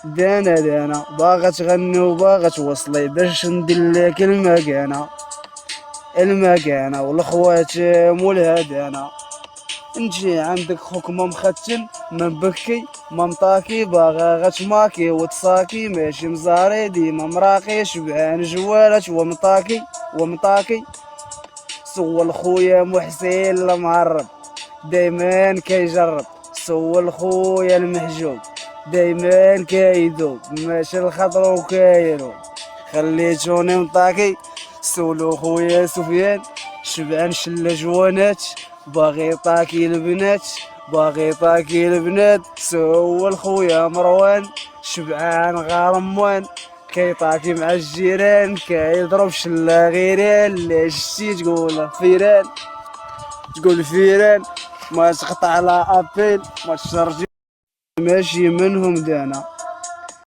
دانا باغا تغني وباغا توصلي باش ندير لك المكانة والخوات مول هدانا. نجي عندك خوك ما مختن ما مبكي ما مطاكي باغا غتماكي وتصاكي ماشي مزاري ديما مراقي شبعان جوالات ومطاكي سول خويا محسن المعرب دايما كيجرب، سول خويا المحجوب دايما كيذوب ماشي الخضر وكايرو خليتوني مطاكي. سولو خويا سفيان شبعان شلا جوانات باغي طاكي البنات سول خويا مروان شبعان غارموان كيطاكي مع الجيران كيضرب شلا غيران. ليش شتي تقول فيران ما تقطع لا ابيل ما تشرجي ماشي منهم دانا.